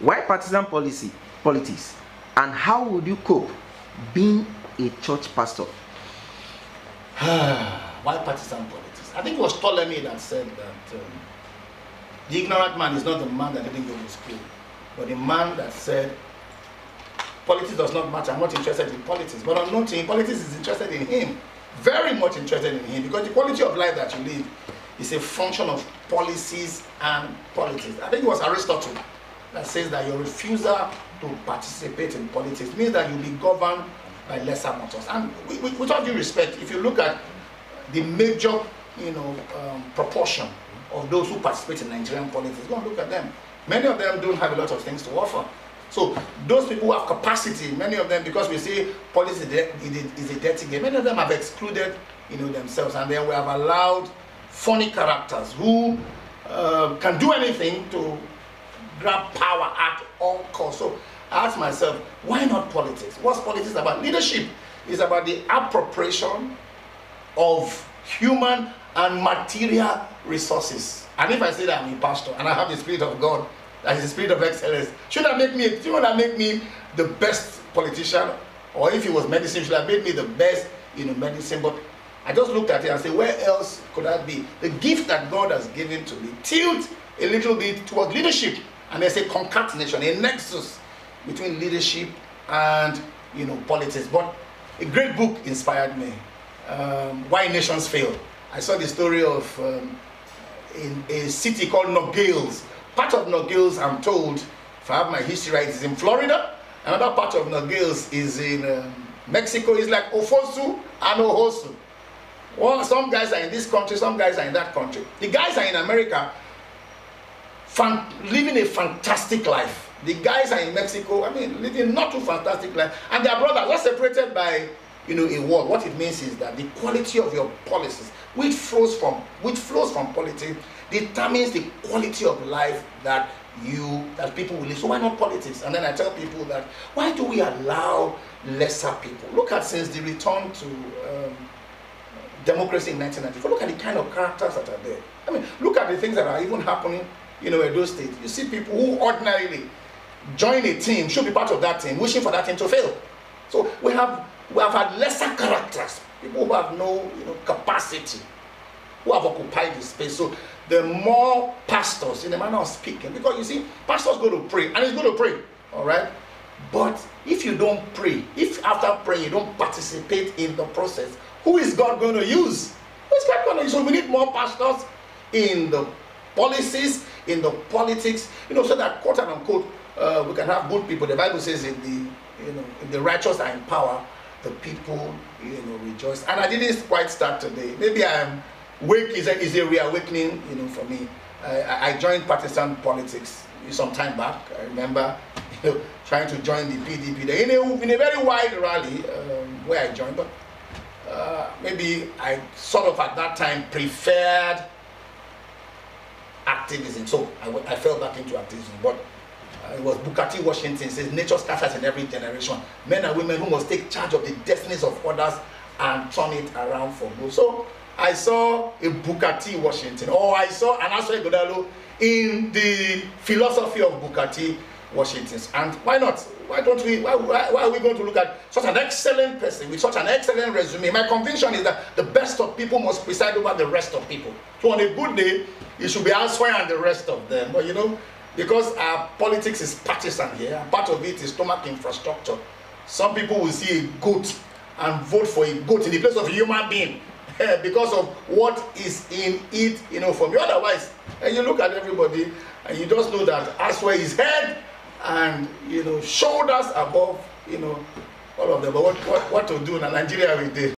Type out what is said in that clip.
Why partisan politics? And how would you cope being a church pastor? Why partisan politics? I think it was Ptolemy that said that the ignorant man is not the man that didn't go to school, but the man that said politics does not matter. I'm not interested in politics. But I'm not in politics is interested in him. Very much interested in him, because the quality of life that you live is a function of policies and politics. I think it was Aristotle that says that your refusal to participate in politics means that you'll be governed by lesser mortals. And with all due respect, if you look at the major, proportion of those who participate in Nigerian politics, go and look at them. Many of them don't have a lot of things to offer. So those people who have capacity, many of them, because we say politics is a dirty game, many of them have excluded, themselves, and then we have allowed funny characters who can do anything to grab power at all costs. So I ask myself, why not politics? What's politics about? Leadership is about the appropriation of human and material resources. And if I say that I'm a pastor and I have the Spirit of God, that is the spirit of excellence, should that make me the best politician? Or if it was medicine, should have made me the best medicine? But I just looked at it and said, where else could that be? The gift that God has given to me tilt a little bit towards leadership. And there's a concatenation, a nexus between leadership and politics. But a great book inspired me. Why Nations Fail. I saw the story of in a city called Nogales. Part of Nogales, I'm told, if I have my history right, is in Florida. Another part of Nogales is in Mexico. It's like Ofosu and Ohosu. Well, some guys are in this country, some guys are in that country. The guys are in America, living a fantastic life. The guys are in Mexico, living not too fantastic life. And their brothers are separated by, a wall. What it means is that the quality of your policies, which flows from politics, determines the quality of life that people will live. So why not politics? And then I tell people that, why do we allow lesser people? Look at, since the return to democracy in 1994, look at the kind of characters that are there. Look at the things that are even happening, in those states. You see people who ordinarily join a team, should be part of that team, wishing for that team to fail. So we have had lesser characters, people who have no capacity, who have occupied the space. So the more pastors, in the manner of speaking, because you see, pastors go to pray, and it's good to pray, all right? But if you don't pray, if after praying you don't participate in the process, who is God going to use? Who is God going to use? So we need more pastors in the policies, in the politics, so that, quote and unquote, we can have good people. The Bible says in the righteous are in power, the people, rejoice. And I didn't quite start today. Maybe I'm wake is a reawakening, for me. I joined partisan politics some time back. I remember, trying to join the PDP there in a very wide rally where I joined. But maybe I sort of at that time preferred activism, so I fell back into activism. But it was Booker T. Washington says, nature scatters in every generation. Men and women who must take charge of the destinies of others and turn it around for good. So I saw a Booker T. Washington, or I saw an Aswe Godalo in the philosophy of Booker T. Washington. And why not? Why are we going to look at such an excellent person with such an excellent resume? My conviction is that the best of people must preside over the rest of people. So on a good day, it should be Aswe and the rest of them. But because our politics is partisan here, and part of it is stomach infrastructure, some people will see a goat and vote for a goat in the place of a human being because of what is in it, for me. Otherwise, and you look at everybody and you just know that Aswe is head and shoulders above all of them. But what to do in Nigeria with this?